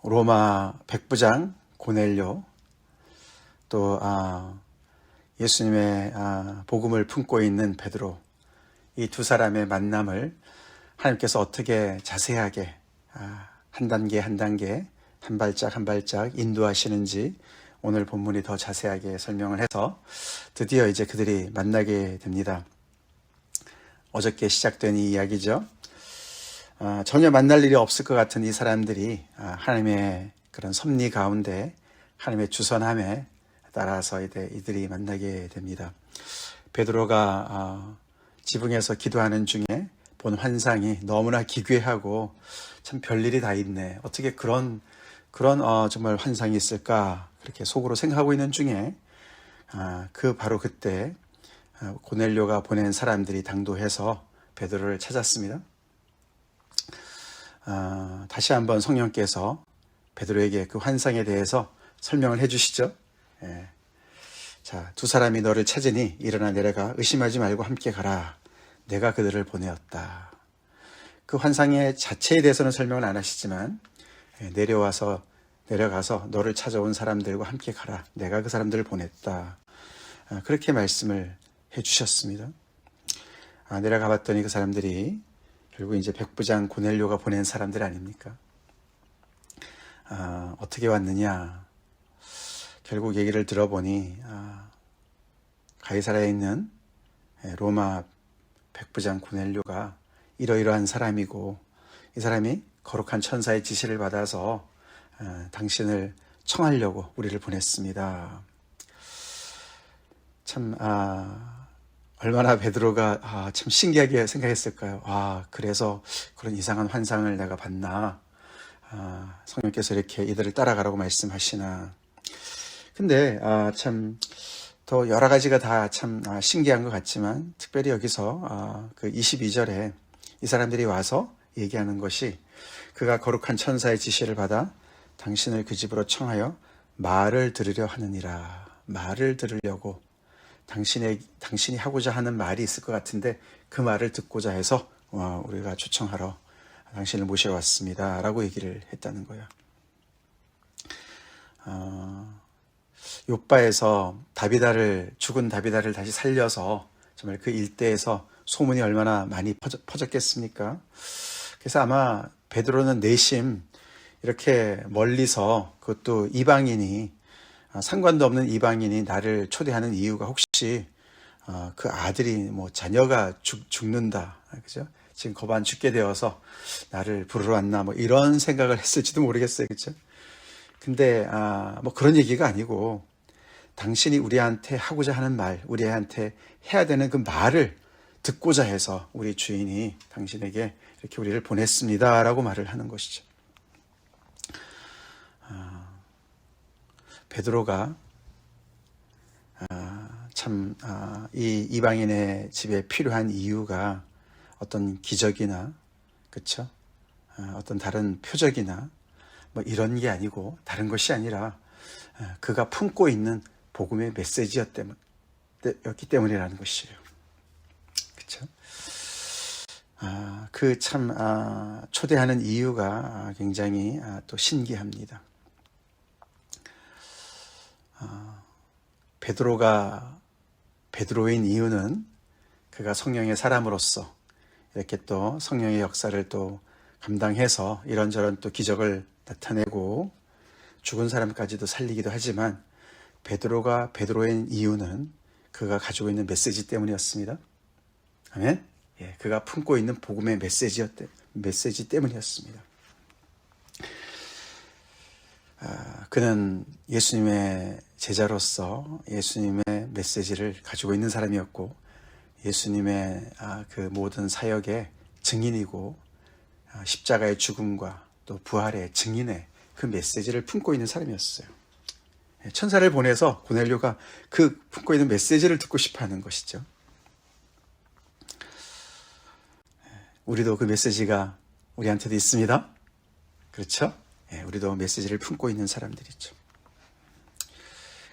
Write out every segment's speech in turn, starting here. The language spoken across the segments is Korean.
로마 백부장 고넬료, 또 예수님의 복음을 품고 있는 베드로, 이 두 사람의 만남을 하나님께서 어떻게 자세하게 한 단계 한 단계, 한 발짝 한 발짝 인도하시는지 오늘 본문이 더 자세하게 설명을 해서 드디어 이제 그들이 만나게 됩니다. 어저께 시작된 이 이야기죠. 전혀 만날 일이 없을 것 같은 이 사람들이 하나님의 그런 섭리 가운데, 하나님의 주선함에 따라서 이들이 만나게 됩니다. 베드로가 지붕에서 기도하는 중에 본 환상이 너무나 기괴하고 참 별일이 다 있네, 어떻게 그런 정말 환상이 있을까, 그렇게 속으로 생각하고 있는 중에 바로 그때 고넬료가 보낸 사람들이 당도해서 베드로를 찾았습니다. 다시 한번 성령께서 베드로에게 그 환상에 대해서 설명을 해주시죠. 자, 두 사람이 너를 찾으니 일어나 내려가 의심하지 말고 함께 가라. 내가 그들을 보내었다. 그 환상의 자체에 대해서는 설명을 안 하시지만 내려가서 너를 찾아온 사람들과 함께 가라. 내가 그 사람들을 보냈다. 그렇게 말씀을 해주셨습니다. 내려가 봤더니 그 사람들이 결국 이제 백부장 고넬료가 보낸 사람들 아닙니까? 어떻게 왔느냐? 결국 얘기를 들어보니 가이사랴에 있는 로마 백부장 고넬료가 이러이러한 사람이고, 이 사람이 거룩한 천사의 지시를 받아서 당신을 청하려고 우리를 보냈습니다. 참 얼마나 베드로가 참 신기하게 생각했을까요? 그래서 그런 이상한 환상을 내가 봤나? 성령께서 이렇게 이들을 따라가라고 말씀하시나? 근데 참 더 여러 가지가 다 참 신기한 것 같지만, 특별히 여기서 그 22절에 이 사람들이 와서 얘기하는 것이, 그가 거룩한 천사의 지시를 받아 당신을 그 집으로 청하여 말을 들으려 하느니라. 말을 들으려고, 당신이 하고자 하는 말이 있을 것 같은데 그 말을 듣고자 해서 우리가 초청하러 당신을 모셔왔습니다 라고 얘기를 했다는 거예요. 욥바에서 죽은 다비다를 다시 살려서 정말 그 일대에서 소문이 얼마나 많이 퍼졌겠습니까? 그래서 아마 베드로는 내심 이렇게 멀리서, 그것도 이방인이, 상관도 없는 이방인이 나를 초대하는 이유가 혹시 그 아들이 자녀가 죽는다, 그죠? 지금 거반 죽게 되어서 나를 부르러 왔나, 이런 생각을 했을지도 모르겠어요, 그죠? 근데 그런 얘기가 아니고, 당신이 우리한테 하고자 하는 말, 우리한테 해야 되는 그 말을 듣고자 해서 우리 주인이 당신에게 이렇게 우리를 보냈습니다 라고 말을 하는 것이죠. 베드로가 참 이 이방인의 집에 필요한 이유가 어떤 기적이나, 그렇죠? 어떤 다른 표적이나 이런 게 아니고, 다른 것이 아니라 그가 품고 있는 복음의 메시지였기 때문이라는 것이에요. 그렇죠? 그 참 초대하는 이유가 굉장히 또 신기합니다. 베드로인 이유는 그가 성령의 사람으로서 이렇게 또 성령의 역사를 또 감당해서 이런저런 또 기적을 나타내고 죽은 사람까지도 살리기도 하지만, 베드로가 베드로인 이유는 그가 가지고 있는 메시지 때문이었습니다. 아멘? 그가 품고 있는 복음의 메시지 때문이었습니다. 그는 예수님의 제자로서 예수님의 메시지를 가지고 있는 사람이었고, 예수님의 그 모든 사역의 증인이고, 십자가의 죽음과 또 부활의 증인의 그 메시지를 품고 있는 사람이었어요. 천사를 보내서 고넬료가 그 품고 있는 메시지를 듣고 싶어 하는 것이죠. 우리도 그 메시지가 우리한테도 있습니다. 그렇죠? 우리도 메시지를 품고 있는 사람들이죠.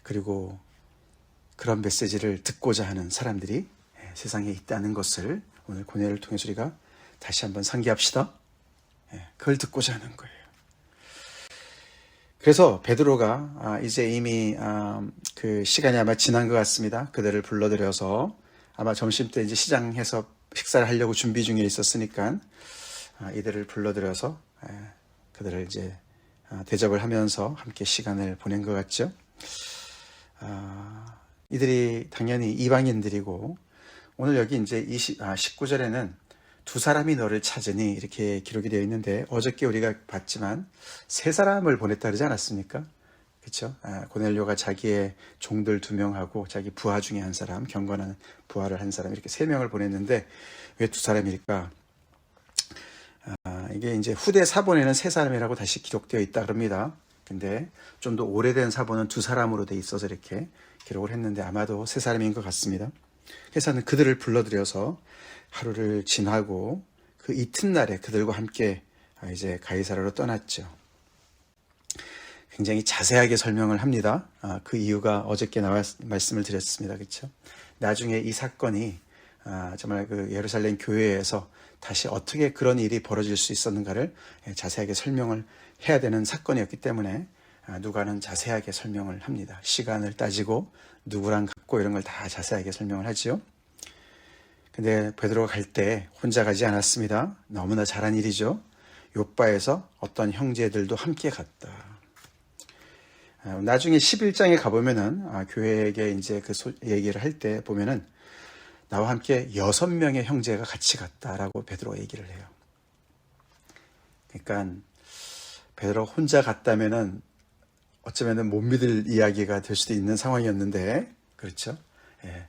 그리고 그런 메시지를 듣고자 하는 사람들이 세상에 있다는 것을 오늘 고넬을 통해서 우리가 다시 한번 상기합시다. 그걸 듣고자 하는 거예요. 그래서 베드로가 이제 이미 그 시간이 아마 지난 것 같습니다. 그들을 불러들여서 아마 점심 때 이제 시장에서 식사를 하려고 준비 중에 있었으니까 이들을 불러들여서 그들을 이제 대접을 하면서 함께 시간을 보낸 것 같죠. 이들이 당연히 이방인들이고, 오늘 여기 이제 19절에는 두 사람이 너를 찾으니 이렇게 기록이 되어 있는데, 어저께 우리가 봤지만 세 사람을 보냈다 그러지 않았습니까? 그렇죠? 고넬료가 자기의 종들 2명하고 자기 부하 중에 한 사람, 경건한 부하를 한 사람, 이렇게 3명을 보냈는데 왜 두 사람일까? 이게 이제 후대 사본에는 3사람이라고 다시 기록되어 있다 그럽니다. 근데 좀 더 오래된 사본은 2사람으로 돼 있어서 이렇게 기록을 했는데 아마도 3사람인 것 같습니다. 그래서 그들을 불러들여서 하루를 지나고 그 이튿날에 그들과 함께 이제 가이사라로 떠났죠. 굉장히 자세하게 설명을 합니다. 그 이유가 어저께 말씀을 드렸습니다. 그렇죠? 나중에 이 사건이 정말 그 예루살렘 교회에서 다시 어떻게 그런 일이 벌어질 수 있었는가를 자세하게 설명을 해야 되는 사건이었기 때문에 누가는 자세하게 설명을 합니다. 시간을 따지고 누구랑 갖고 이런 걸 다 자세하게 설명을 하지요. 근데 베드로가 갈 때 혼자 가지 않았습니다. 너무나 잘한 일이죠. 욥바에서 어떤 형제들도 함께 갔다. 나중에 11장에 가보면은 교회에게 이제 그 얘기를 할 때 보면은 나와 함께 6명의 형제가 같이 갔다라고 베드로가 얘기를 해요. 그러니까 베드로가 혼자 갔다면은 어쩌면은 못 믿을 이야기가 될 수도 있는 상황이었는데, 그렇죠?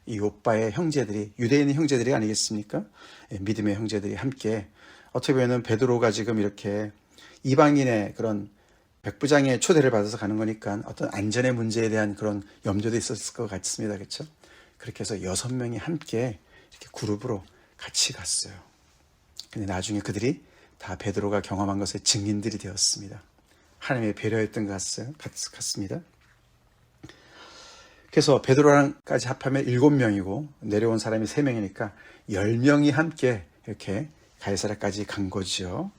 이 욥바의 형제들이, 유대인의 형제들이 아니겠습니까? 믿음의 형제들이 함께, 어떻게 보면 베드로가 지금 이렇게 이방인의 그런 백부장의 초대를 받아서 가는 거니까 어떤 안전의 문제에 대한 그런 염려도 있었을 것 같습니다. 그렇죠? 그렇게 해서 6명이 함께 이렇게 그룹으로 같이 갔어요. 근데 나중에 그들이 다 베드로가 경험한 것의 증인들이 되었습니다. 하나님의 배려였던 것 같습니다. 그래서 베드로랑까지 합하면 7명이고 내려온 사람이 3명이니까 10명이 함께 이렇게 가이사라까지 간 거죠.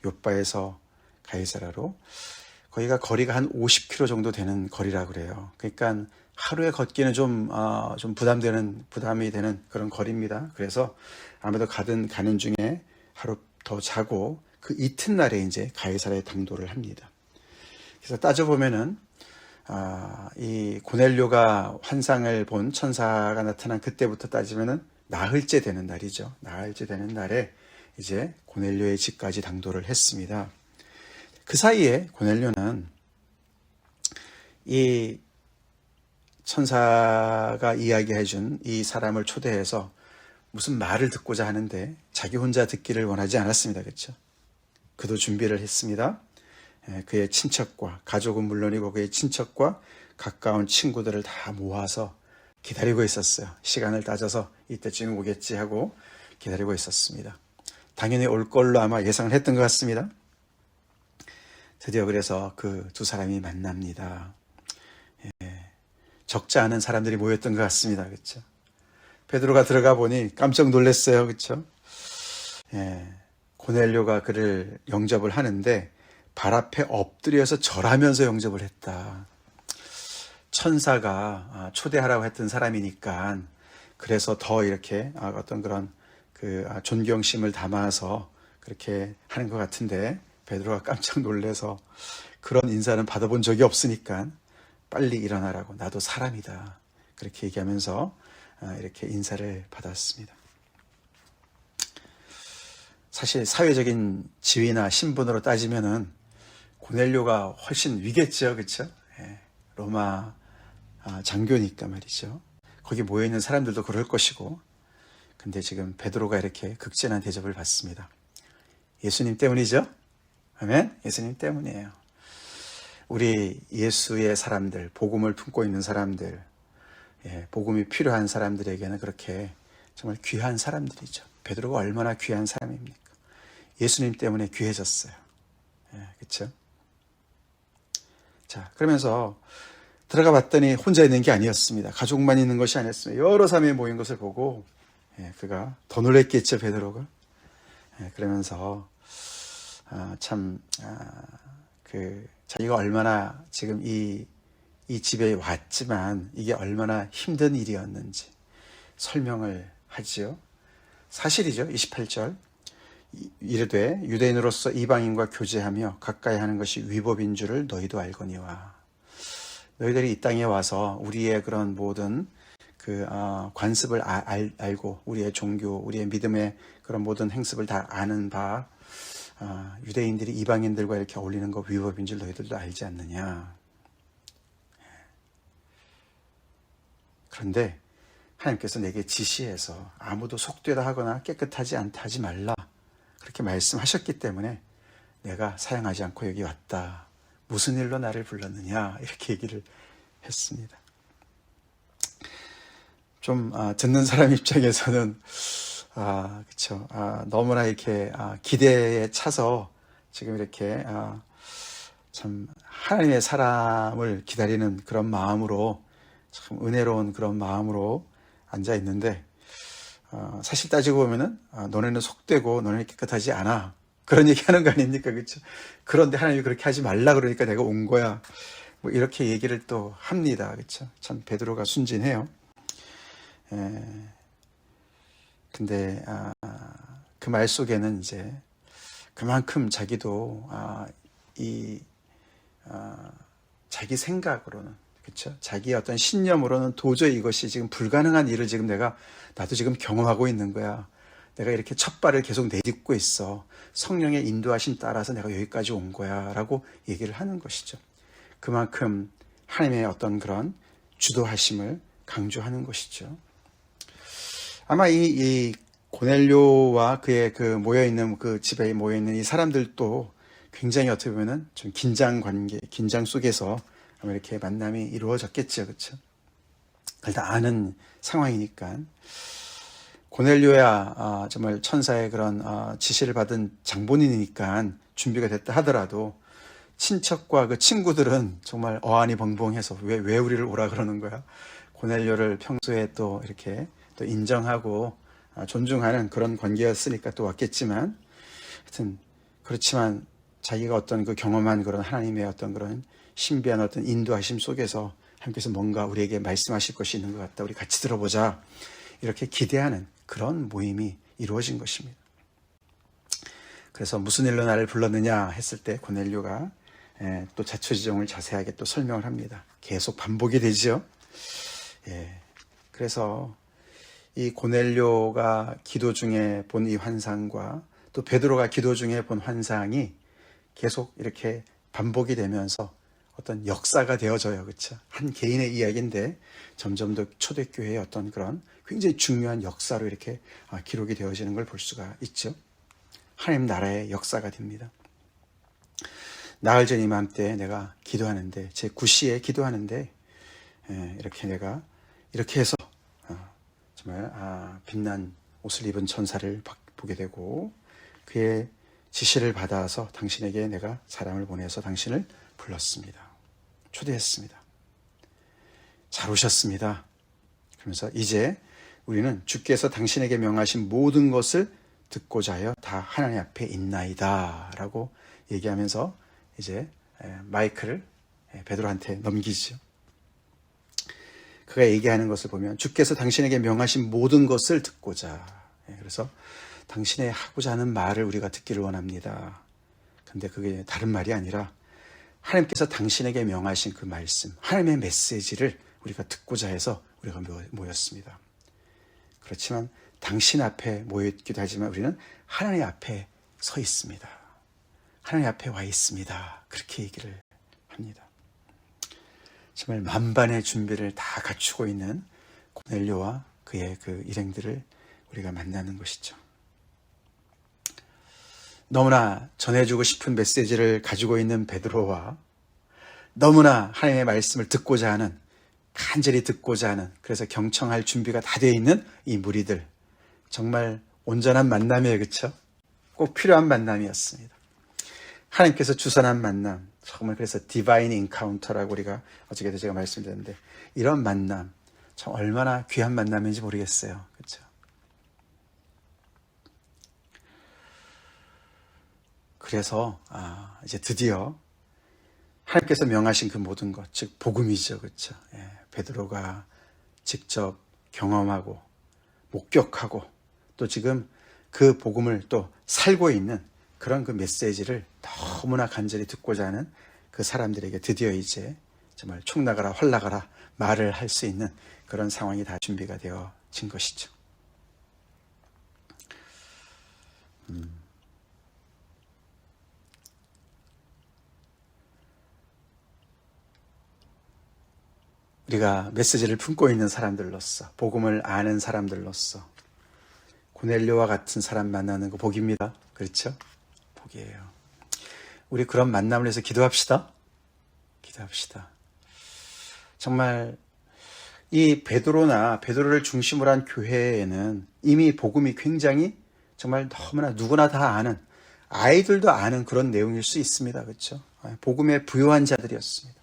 욥바에서 가이사라로. 거기가 거리가 한 50km 정도 되는 거리라고 그래요. 그러니까 하루에 걷기는 좀 부담이 되는 그런 거리입니다. 그래서 아무래도 가는 중에 하루 더 자고 그 이튿날에 이제 가이사라에 당도를 합니다. 그래서 따져보면은 이 고넬료가 환상을 본 천사가 나타난 그때부터 따지면은 나흘째 되는 날이죠. 나흘째 되는 날에 이제 고넬료의 집까지 당도를 했습니다. 그 사이에 고넬료는 이 천사가 이야기해준 이 사람을 초대해서 무슨 말을 듣고자 하는데 자기 혼자 듣기를 원하지 않았습니다. 그렇죠? 그도 준비를 했습니다. 그의 친척과, 가족은 물론이고 그의 친척과 가까운 친구들을 다 모아서 기다리고 있었어요. 시간을 따져서 이때쯤 오겠지 하고 기다리고 있었습니다. 당연히 올 걸로 아마 예상을 했던 것 같습니다. 드디어 그래서 그 두 사람이 만납니다. 적지 않은 사람들이 모였던 것 같습니다. 그렇죠? 베드로가 들어가 보니 깜짝 놀랐어요. 그렇죠? 고넬료가 그를 영접을 하는데 발 앞에 엎드려서 절하면서 영접을 했다. 천사가 초대하라고 했던 사람이니까 그래서 더 이렇게 어떤 그런 그 존경심을 담아서 그렇게 하는 것 같은데 베드로가 깜짝 놀라서 그런 인사는 받아본 적이 없으니까 빨리 일어나라고, 나도 사람이다, 그렇게 얘기하면서 이렇게 인사를 받았습니다. 사실 사회적인 지위나 신분으로 따지면은 고넬료가 훨씬 위겠죠, 그렇죠? 로마 장교니까 말이죠. 거기 모여 있는 사람들도 그럴 것이고, 근데 지금 베드로가 이렇게 극진한 대접을 받습니다. 예수님 때문이죠? 아멘. 예수님 때문이에요. 우리 예수의 사람들, 복음을 품고 있는 사람들, 복음이 필요한 사람들에게는 그렇게 정말 귀한 사람들이죠. 베드로가 얼마나 귀한 사람입니까? 예수님 때문에 귀해졌어요. 그렇죠? 자, 그러면서 들어가 봤더니 혼자 있는 게 아니었습니다. 가족만 있는 것이 아니었습니다. 여러 사람이 모인 것을 보고 그가 더 놀랬겠죠, 베드로가. 그러면서 그 자기가 얼마나 지금 이 집에 왔지만 이게 얼마나 힘든 일이었는지 설명을 하지요. 사실이죠. 28절. 이르되 유대인으로서 이방인과 교제하며 가까이 하는 것이 위법인 줄을 너희도 알거니와. 너희들이 이 땅에 와서 우리의 그런 모든 관습을 알고 우리의 종교, 우리의 믿음의 그런 모든 행습을 다 아는 바, 유대인들이 이방인들과 이렇게 어울리는 거 위법인 줄 너희들도 알지 않느냐. 그런데 하나님께서 내게 지시해서 아무도 속되다 하거나 깨끗하지 않다 하지 말라 그렇게 말씀하셨기 때문에 내가 사양하지 않고 여기 왔다. 무슨 일로 나를 불렀느냐 이렇게 얘기를 했습니다. 좀 듣는 사람 입장에서는 그렇죠. 너무나 이렇게 기대에 차서 지금 이렇게 참 하나님의 사람을 기다리는 그런 마음으로 참 은혜로운 그런 마음으로 앉아 있는데 사실 따지고 보면은 너네는 속되고 너네는 깨끗하지 않아 그런 얘기하는 거 아닙니까, 그렇죠? 그런데 하나님이 그렇게 하지 말라 그러니까 내가 온 거야. 뭐 이렇게 얘기를 또 합니다, 그렇죠? 참 베드로가 순진해요. 근데 그 말 속에는 이제 그만큼 자기도 자기 생각으로는 그렇죠? 자기의 어떤 신념으로는 도저히 이것이 지금 불가능한 일을 지금 나도 지금 경험하고 있는 거야. 내가 이렇게 첫 발을 계속 내딛고 있어. 성령의 인도하심 따라서 내가 여기까지 온 거야. 라고 얘기를 하는 것이죠. 그만큼 하나님의 어떤 그런 주도하심을 강조하는 것이죠. 아마 이 고넬료와 그의 모여있는 그 집에 모여있는 이 사람들도 굉장히 어떻게 보면은 좀 긴장 속에서 아마 이렇게 만남이 이루어졌겠죠. 그렇죠? 그걸 다 아는 상황이니까. 고넬료야 정말 천사의 그런 지시를 받은 장본인이니까 준비가 됐다 하더라도 친척과 그 친구들은 정말 어안이 벙벙해서 왜 우리를 오라 그러는 거야? 고넬료를 평소에 또 이렇게 또 인정하고 존중하는 그런 관계였으니까 또 왔겠지만, 하여튼 그렇지만 자기가 어떤 그 경험한 그런 하나님의 어떤 그런 신비한 어떤 인도하심 속에서 하나님께서 뭔가 우리에게 말씀하실 것이 있는 것 같다. 우리 같이 들어보자. 이렇게 기대하는 그런 모임이 이루어진 것입니다. 그래서 무슨 일로 나를 불렀느냐 했을 때 고넬료가 또 자초지종을 자세하게 또 설명을 합니다. 계속 반복이 되죠. 그래서 이 고넬료가 기도 중에 본 이 환상과 또 베드로가 기도 중에 본 환상이 계속 이렇게 반복이 되면서 어떤 역사가 되어져요. 그렇죠? 한 개인의 이야기인데 점점 더 초대교회의 어떤 그런 굉장히 중요한 역사로 이렇게 기록이 되어지는 걸 볼 수가 있죠. 하나님 나라의 역사가 됩니다. 나흘 전 이맘때 내가 기도하는데 제 9시에 기도하는데 이렇게 내가 이렇게 해서 정말 빛난 옷을 입은 천사를 보게 되고 그의 지시를 받아서 당신에게 내가 사람을 보내서 당신을 불렀습니다. 초대했습니다. 잘 오셨습니다. 그러면서 이제 우리는 주께서 당신에게 명하신 모든 것을 듣고자 하여 다 하나님 앞에 있나이다 라고 얘기하면서 이제 마이크를 베드로한테 넘기죠. 그가 얘기하는 것을 보면 주께서 당신에게 명하신 모든 것을 듣고자, 그래서 당신의 하고자 하는 말을 우리가 듣기를 원합니다. 근데 그게 다른 말이 아니라 하나님께서 당신에게 명하신 그 말씀, 하나님의 메시지를 우리가 듣고자 해서 우리가 모였습니다. 그렇지만 당신 앞에 모였기도 하지만 우리는 하나님 앞에 서 있습니다. 하나님 앞에 와 있습니다. 그렇게 얘기를 합니다. 정말 만반의 준비를 다 갖추고 있는 고넬료와 그의 그 일행들을 우리가 만나는 것이죠. 너무나 전해주고 싶은 메시지를 가지고 있는 베드로와 너무나 하나님의 말씀을 듣고자 하는, 간절히 듣고자 하는, 그래서 경청할 준비가 다 되어 있는 이 무리들, 정말 온전한 만남이에요. 그렇죠? 꼭 필요한 만남이었습니다. 하나님께서 주선한 만남, 정말 그래서 디바인 인카운터라고 우리가 어저께도 제가 말씀드렸는데 이런 만남 참 얼마나 귀한 만남인지 모르겠어요. 그렇죠? 그래서 이제 드디어 하나님께서 명하신 그 모든 것, 즉 복음이죠, 그렇죠? 베드로가 직접 경험하고 목격하고 또 지금 그 복음을 또 살고 있는 그런 그 메시지를 너무나 간절히 듣고자 하는 그 사람들에게 드디어 이제 정말 총 나가라 활 나가라 말을 할 수 있는 그런 상황이 다 준비가 되어진 것이죠. 우리가 메시지를 품고 있는 사람들로서, 복음을 아는 사람들로서 고넬료와 같은 사람 만나는 거 복입니다. 그렇죠? 복이에요. 우리 그런 만남을 위해서 기도합시다. 기도합시다. 정말 이 베드로를 중심으로 한 교회에는 이미 복음이 굉장히 정말 너무나 누구나 다 아는, 아이들도 아는 그런 내용일 수 있습니다. 그렇죠? 복음에 부요한 자들이었습니다.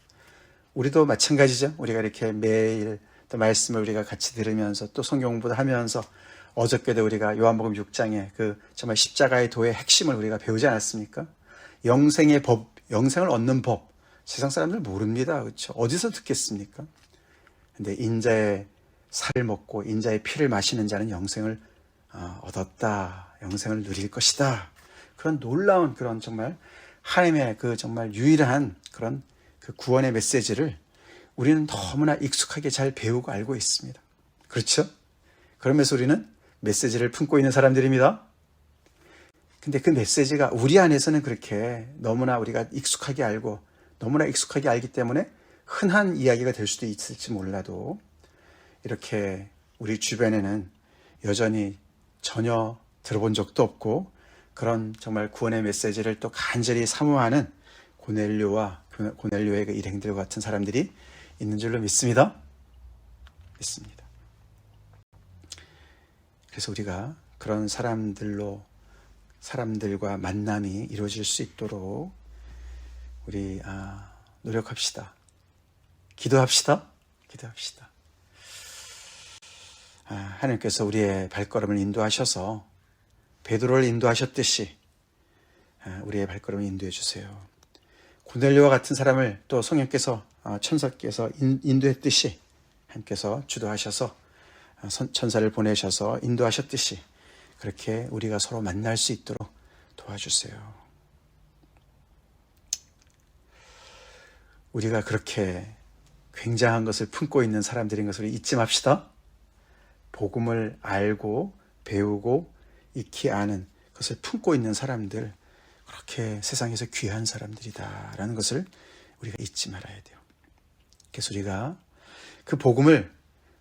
우리도 마찬가지죠. 우리가 이렇게 매일 또 말씀을 우리가 같이 들으면서 또 성경 공부도 하면서 어저께도 우리가 요한복음 6장에 그 정말 십자가의 도의 핵심을 우리가 배우지 않았습니까? 영생의 법, 영생을 얻는 법. 세상 사람들 모릅니다. 그렇죠? 어디서 듣겠습니까? 근데 인자의 살을 먹고 인자의 피를 마시는 자는 영생을 얻었다. 영생을 누릴 것이다. 그런 놀라운 그런 정말 하나님의 그 정말 유일한 그런 그 구원의 메시지를 우리는 너무나 익숙하게 잘 배우고 알고 있습니다. 그렇죠? 그러면서 우리는 메시지를 품고 있는 사람들입니다. 근데 그 메시지가 우리 안에서는 그렇게 너무나 우리가 익숙하게 알고 너무나 익숙하게 알기 때문에 흔한 이야기가 될 수도 있을지 몰라도 이렇게 우리 주변에는 여전히 전혀 들어본 적도 없고 그런 정말 구원의 메시지를 또 간절히 사모하는 고넬료의 그 일행들과 같은 사람들이 있는 줄로 믿습니다. 믿습니다. 그래서 우리가 그런 사람들과 만남이 이루어질 수 있도록 우리 노력합시다. 기도합시다. 기도합시다. 하나님께서 우리의 발걸음을 인도하셔서 베드로를 인도하셨듯이 우리의 발걸음을 인도해 주세요. 고넬료와 같은 사람을 또 성령께서 천사께서 인도했듯이 하나님께서 주도하셔서 천사를 보내셔서 인도하셨듯이 그렇게 우리가 서로 만날 수 있도록 도와주세요. 우리가 그렇게 굉장한 것을 품고 있는 사람들인 것을 잊지 맙시다. 복음을 알고 배우고 익히 아는 것을 품고 있는 사람들, 그렇게 세상에서 귀한 사람들이다라는 것을 우리가 잊지 말아야 돼요. 그래서 우리가 그 복음을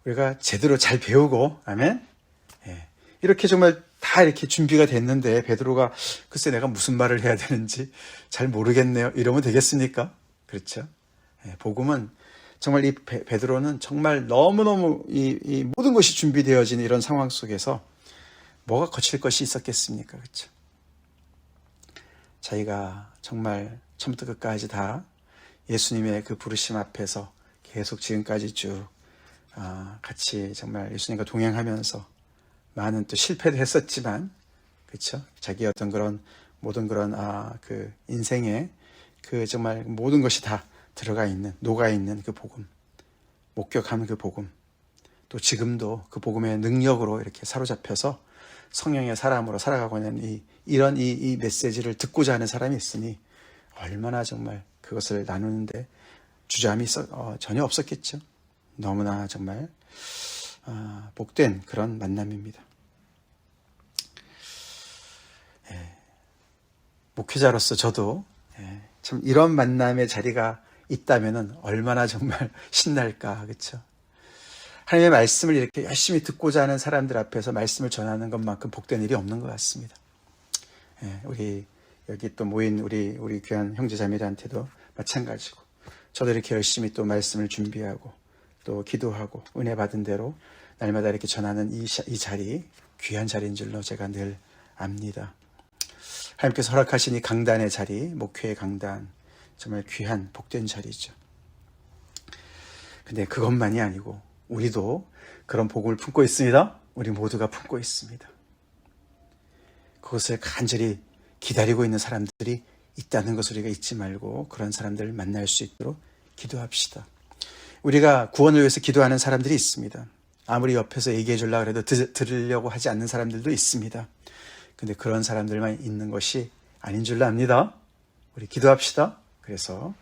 우리가 제대로 잘 배우고, 아멘? 이렇게 정말 다 이렇게 준비가 됐는데 베드로가 글쎄 내가 무슨 말을 해야 되는지 잘 모르겠네요. 이러면 되겠습니까? 그렇죠? 복음은 정말 이 베드로는 정말 너무너무 이 모든 것이 준비되어진 이런 상황 속에서 뭐가 거칠 것이 있었겠습니까? 그렇죠? 자기가 정말 처음부터 끝까지 다 예수님의 그 부르심 앞에서 계속 지금까지 쭉 같이 정말 예수님과 동행하면서 많은 또 실패도 했었지만, 그렇죠? 자기 어떤 그런 모든 그런 그 인생에 그 정말 모든 것이 다 들어가 있는, 녹아 있는 그 복음, 목격하는 그 복음, 또 지금도 그 복음의 능력으로 이렇게 사로잡혀서 성령의 사람으로 살아가고 있는 이런 메시지를 듣고자 하는 사람이 있으니 얼마나 정말 그것을 나누는데 주저함이 전혀 없었겠죠. 너무나 정말 복된 그런 만남입니다. 목회자로서 저도 참 이런 만남의 자리가 있다면은 얼마나 정말 신날까, 그렇죠? 하나님의 말씀을 이렇게 열심히 듣고자 하는 사람들 앞에서 말씀을 전하는 것만큼 복된 일이 없는 것 같습니다. 우리 여기 또 모인 우리 귀한 형제자매들한테도 마찬가지고, 저도 이렇게 열심히 또 말씀을 준비하고 또 기도하고 은혜 받은 대로 날마다 이렇게 전하는 이 자리, 귀한 자리인 줄로 제가 늘 압니다. 하나님께서 허락하신 이 강단의 자리, 목회의 강단, 정말 귀한 복된 자리죠. 근데 그것만이 아니고 우리도 그런 복음을 품고 있습니다. 우리 모두가 품고 있습니다. 그것을 간절히 기다리고 있는 사람들이 있다는 것을 우리가 잊지 말고 그런 사람들을 만날 수 있도록 기도합시다. 우리가 구원을 위해서 기도하는 사람들이 있습니다. 아무리 옆에서 얘기해 주려고 해도 들으려고 하지 않는 사람들도 있습니다. 근데 그런 사람들만 있는 것이 아닌 줄로 압니다. 우리 기도합시다. 그래서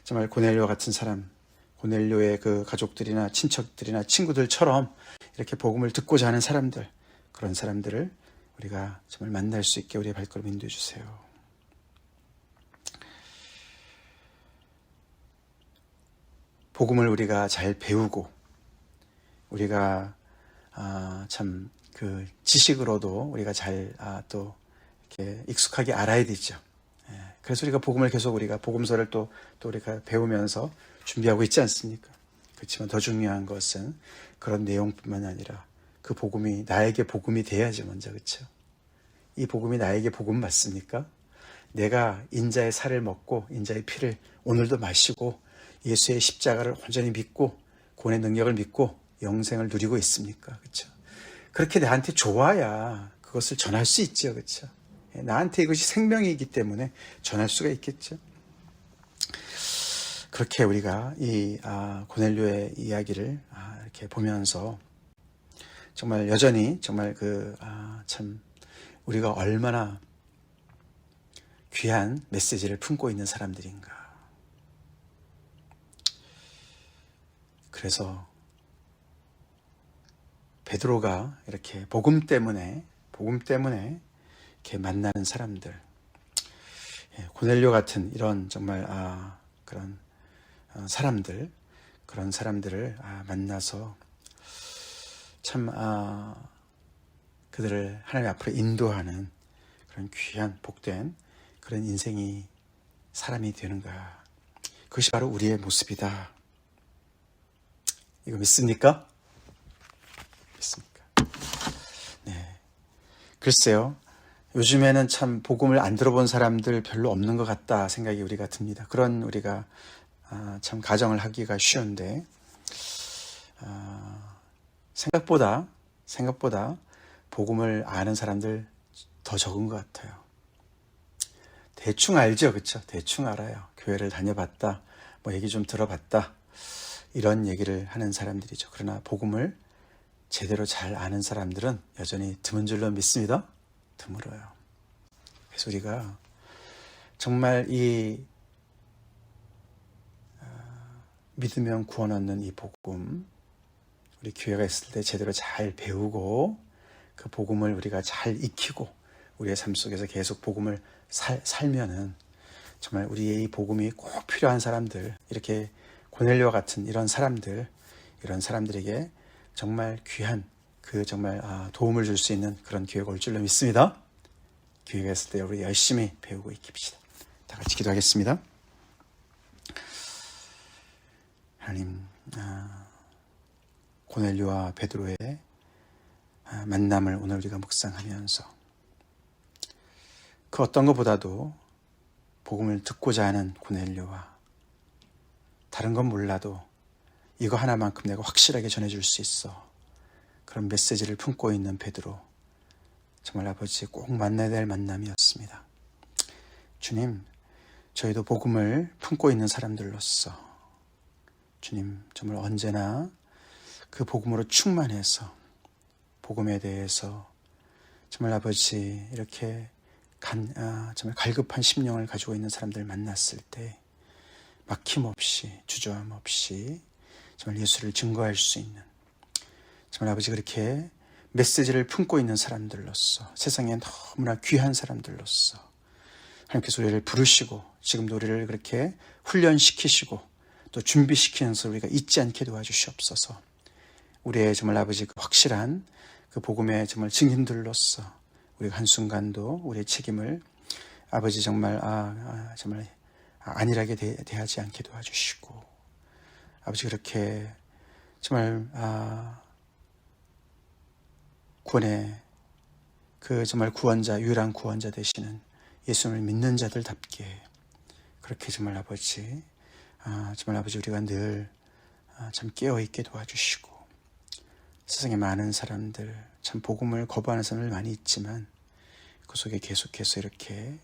정말 고넬료 같은 사람, 고넬료의 그 가족들이나 친척들이나 친구들처럼 이렇게 복음을 듣고자 하는 사람들, 그런 사람들을 우리가 정말 만날 수 있게 우리의 발걸음 인도해 주세요. 복음을 우리가 잘 배우고 우리가 참 그 지식으로도 우리가 잘 또 이렇게 익숙하게 알아야 되죠. 그래서 우리가 복음을 계속 우리가 복음서를 또 우리가 배우면서 준비하고 있지 않습니까? 그렇지만 더 중요한 것은 그런 내용뿐만 아니라 그 복음이 나에게 복음이 돼야지 먼저, 그렇죠? 이 복음이 나에게 복음 맞습니까? 내가 인자의 살을 먹고 인자의 피를 오늘도 마시고 예수의 십자가를 온전히 믿고 구원의 능력을 믿고 영생을 누리고 있습니까? 그렇죠? 그렇게 나한테 좋아야 그것을 전할 수 있죠, 그렇죠? 나한테 이것이 생명이기 때문에 전할 수가 있겠죠. 그렇게 우리가 이 고넬료의 이야기를 이렇게 보면서 정말 여전히 정말 참 우리가 얼마나 귀한 메시지를 품고 있는 사람들인가. 그래서 베드로가 이렇게 복음 때문에 이렇게 만나는 사람들, 고넬료 같은 이런 정말 그런 사람들, 그런 사람들을 만나서 참 그들을 하나님 앞으로 인도하는 그런 귀한 복된 그런 인생이 사람이 되는가. 그것이 바로 우리의 모습이다. 이거 믿습니까? 믿습니까? 네. 글쎄요. 요즘에는 참 복음을 안 들어본 사람들 별로 없는 것 같다 생각이 우리가 듭니다. 그런 우리가 참 가정을 하기가 쉬운데 생각보다 복음을 아는 사람들 더 적은 것 같아요. 대충 알죠, 그렇죠? 대충 알아요. 교회를 다녀봤다, 뭐 얘기 좀 들어봤다, 이런 얘기를 하는 사람들이죠. 그러나 복음을 제대로 잘 아는 사람들은 여전히 드문 줄로 믿습니다. 드물어요. 그래서 우리가 정말 이 믿으면 구원 얻는 이 복음, 우리 교회가 있을 때 제대로 잘 배우고 그 복음을 우리가 잘 익히고 우리의 삶 속에서 계속 복음을 살면은 정말 우리의 이 복음이 꼭 필요한 사람들, 이렇게 고넬료와 같은 이런 사람들에게 정말 귀한 정말 도움을 줄 수 있는 그런 기회가 올 줄로 믿습니다. 기회가 있을 때 우리 열심히 배우고 익힙시다. 다 같이 기도하겠습니다. 하나님, 고넬료와 베드로의 만남을 오늘 우리가 묵상하면서 그 어떤 것보다도 복음을 듣고자 하는 고넬료와 다른 건 몰라도 이거 하나만큼 내가 확실하게 전해줄 수 있어, 그런 메시지를 품고 있는 베드로, 정말 아버지 꼭 만나야 될 만남이었습니다. 주님, 저희도 복음을 품고 있는 사람들로서 주님 정말 언제나 그 복음으로 충만해서 복음에 대해서 정말 아버지 이렇게 정말 갈급한 심령을 가지고 있는 사람들 만났을 때 막힘없이 주저함 없이 정말 예수를 증거할 수 있는, 정말 아버지 그렇게 메시지를 품고 있는 사람들로서, 세상에 너무나 귀한 사람들로서 하나님께서 우리를 부르시고 지금도 우리를 그렇게 훈련시키시고 또 준비시키면서 우리가 잊지 않게 도와주시옵소서. 우리의 정말 아버지 그 확실한 그 복음의 정말 증인들로서 우리가 한순간도 우리의 책임을 아버지 정말 정말 안일하게 대하지 않게 도와주시고, 아버지 그렇게 정말 구원의 그 정말 구원자, 유일한 구원자 되시는 예수님을 믿는 자들답게 그렇게 정말 아버지 정말 아버지 우리가 늘 참 깨어있게 도와주시고, 세상에 많은 사람들 참 복음을 거부하는 사람들 많이 있지만 그 속에 계속해서 이렇게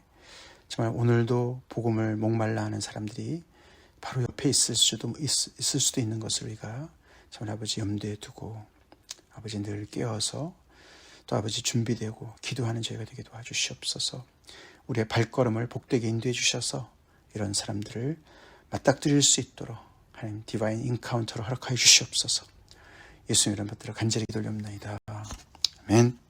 정말 오늘도 복음을 목말라 하는 사람들이 바로 옆에 있을 수도 있는 것을 우리가 정말 아버지 염두에 두고 아버지 늘 깨어서 또 아버지 준비되고 기도하는 저희가 되게 도와주시옵소서. 우리의 발걸음을 복되게 인도해 주셔서 이런 사람들을 맞닥뜨릴 수 있도록 하나님 디바인 인카운터로 허락하여 주시옵소서. 예수님 이름 받들어 간절히 기도 올립니다. 아멘.